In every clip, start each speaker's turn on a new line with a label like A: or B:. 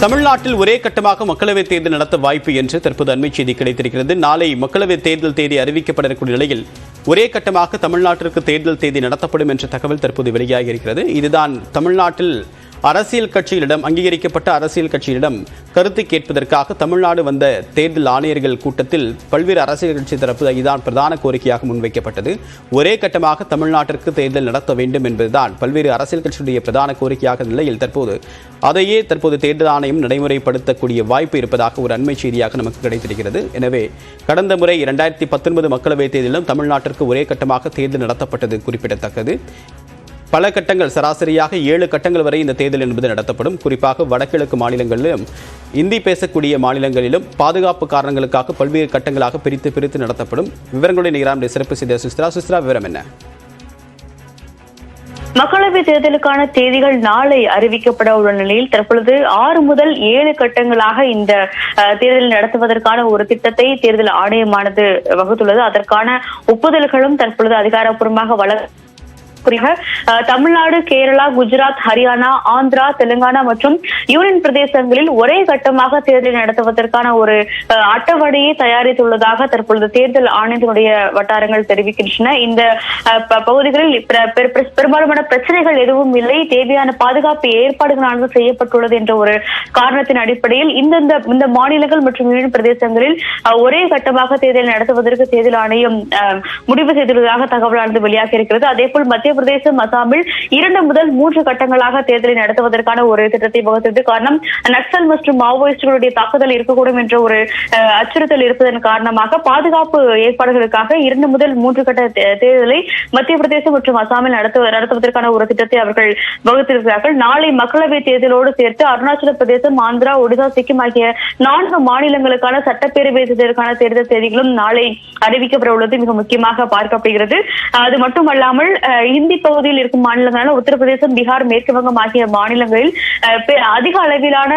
A: தமிழ்நாட்டில் ஒரே கட்டமாக மக்களவைத் தேர்தல் நடத்த வாய்ப்பு என்று தற்போது அண்மை செய்தி கிடைத்திருக்கிறது. நாளை மக்களவைத் தேர்தல் தேதி அறிவிக்கப்படக்கூடிய நிலையில் ஒரே கட்டமாக தமிழ்நாட்டிற்கு தேர்தல் தேதி நடத்தப்படும் என்ற தகவல் தற்போது வெளியாகி இருக்கிறது. இதுதான் தமிழ்நாட்டில் அரசியல் கட்சிகளிடம் அங்கீகரிக்கப்பட்ட அரசியல் கட்சிகளிடம் கருத்து கேட்பதற்காக தமிழ்நாடு வந்த தேர்தல் ஆணையர்கள் கூட்டத்தில் பல்வேறு அரசியல் கட்சி தரப்பு இதுதான் பிரதான கோரிக்கையாக முன்வைக்கப்பட்டது. ஒரே கட்டமாக தமிழ்நாட்டிற்கு தேர்தல் நடத்த வேண்டும் என்பதுதான் பல்வேறு அரசியல் கட்சியுடைய பிரதான கோரிக்கையாக நிலையில் அதையே தற்போது தேர்தல் ஆணையம் நடைமுறைப்படுத்தக்கூடிய வாய்ப்பு இருப்பதாக ஒரு அண்மை செய்தியாக நமக்கு கிடைத்திருக்கிறது. எனவே கடந்த முறை 2019 மக்களவைத் தேர்தலிலும் தமிழ்நாட்டிற்கு ஒரே கட்டமாக தேர்தல் நடத்தப்பட்டது குறிப்பிடத்தக்கது. பல கட்டங்கள் சராசரியாக 7 கட்டங்கள் வரை இந்த தேர்தல் என்பது நடத்தப்படும். குறிப்பாக வடகிழக்கு மாநிலங்களிலும் இந்தி பேசக்கூடிய மாநிலங்களிலும் பாதுகாப்பு காரணங்களுக்காக பல்வேறு கட்டங்களாக பிரித்து நடத்தப்படும். விவரங்களுடைய நிகரான சிறப்பு செய்தி சுஸ்திரா விவரம் என்ன?
B: மக்களவை தேர்தலுக்கான தேதிகள் நாளை அறிவிக்கப்பட உள்ள நிலையில் தற்பொழுது 6 முதல் 7 கட்டங்களாக இந்த தேர்தல் நடத்துவதற்கான ஒரு திட்டத்தை தேர்தல் ஆணையமானது வகுத்துள்ளது. அதற்கான ஒப்புதல்களும் தற்பொழுது அதிகாரப்பூர்வமாக தமிழ்நாடு, கேரளா, குஜராத், ஹரியானா, ஆந்திரா, தெலுங்கானா மற்றும் யூனியன் பிரதேசங்களில் ஒரே கட்டமாக தேர்தலை நடத்துவதற்கான ஒரு அட்டவணையை தயாரித்துள்ளதாக தற்பொழுது தேர்தல் ஆணையத்தினுடைய வட்டாரங்கள் தெரிவிக்கின்றன. இந்த பகுதிகளில் பெரும்பாலான பிரச்சனைகள் எதுவும் இல்லை, தேவையான பாதுகாப்பு ஏற்பாடுகளானது செய்யப்பட்டுள்ளது என்ற ஒரு காரணத்தின் அடிப்படையில் இந்த மாநிலங்கள் மற்றும் யூனியன் பிரதேசங்களில் ஒரே கட்டமாக தேர்தலை நடத்துவதற்கு தேர்தல் ஆணையம் முடிவு செய்துள்ளதாக தகவலானது வெளியாகி இருக்கிறது. அதேபோல் மத்திய பிரதேசம், அசாமில் 2 முதல் 3 கட்டங்களாக தேர்தலை நடத்துவதற்கான ஒரு திட்டத்தை வகுத்தது. காரணம், நக்சல் மற்றும் மாவோயிஸ்டுகளுடைய தாக்குதல் இருக்கக்கூடும் என்ற ஒரு அச்சுறுத்தல் இருப்பதன் காரணமாக பாதுகாப்பு ஏற்பாடுகளுக்காக 2 முதல் 3 கட்ட தேர்தலை மத்திய பிரதேசம் மற்றும் அசாமில் நடத்துவதற்கான ஒரு திட்டத்தை அவர்கள் வகுத்திருக்கிறார்கள். நாளை மக்களவை தேர்தலோடு சேர்த்து அருணாச்சல பிரதேசம், ஆந்திரா, ஒடிசா, சிக்கிம் ஆகிய 4 மாநிலங்களுக்கான சட்டப்பேரவை தேர்தலுக்கான தேர்தல் தேதிகளும் நாளை அறிவிக்கப்பட உள்ளது மிக முக்கியமாக பார்க்கப்படுகிறது. அது மட்டுமல்லாமல் இந்தி பகுதியில் இருக்கும் மாநிலங்களான உத்தரப்பிரதேசம், பீகார், மேற்கு வங்கம் ஆகிய மாநிலங்களில் அதிக அளவிலான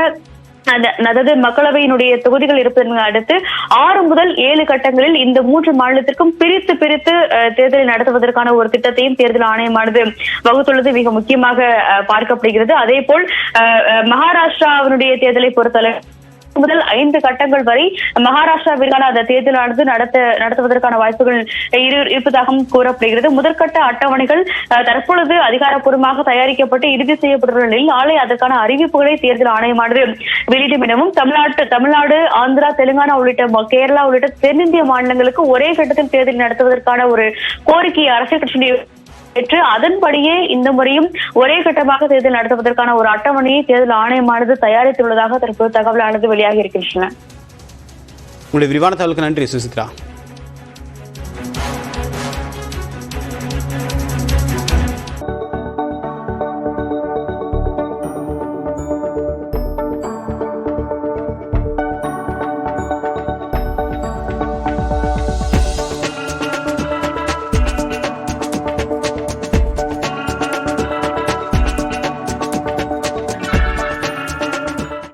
B: அதாவது மக்களவையினுடைய தொகுதிகள் இருப்பதற்கு அடுத்து 6 முதல் 7 கட்டங்களில் இந்த 3 மாநிலத்திற்கும் பிரித்து தேர்தலை நடத்துவதற்கான ஒரு திட்டத்தையும் தேர்தல் ஆணையமானது வகுத்துள்ளது மிக முக்கியமாக பார்க்கப்படுகிறது. அதே போல் மகாராஷ்டிராவினுடைய தேர்தலை பொறுத்தளவு முதல் 5 கட்டங்கள் வரை மகாராஷ்டிராவிற்கான அந்த தேர்தலானது நடத்துவதற்கான வாய்ப்புகள் இருப்பதாகவும் கூறப்படுகிறது. முதற்கட்ட அட்டவணைகள் தற்பொழுது அதிகாரப்பூர்வமாக தயாரிக்கப்பட்டு இறுதி செய்யப்பட்டுள்ள நிலையில் நாளை அதற்கான அறிவிப்புகளை தேர்தல் ஆணையமானது வெளியிடும் எனவும் தமிழ்நாடு, ஆந்திரா, தெலுங்கானா உள்ளிட்ட கேரளா உள்ளிட்ட தென்னிந்திய மாநிலங்களுக்கு ஒரே கட்டத்தில் தேர்தல் நடத்துவதற்கான ஒரு கோரிக்கை அரசியல் கட்சியுடைய அதன்படியே இந்த முறையும் ஒரே கட்டமாக தேர்தல் நடத்துவதற்கான ஒரு அட்டவணையை தேர்தல் ஆணையமானது தயாரித்துள்ளதாக தற்போது தகவலானது வெளியாகி இருக்கின்றன.
A: உங்களுடைய விரிவான தகவலுக்கு நன்றி சுசித்ரா.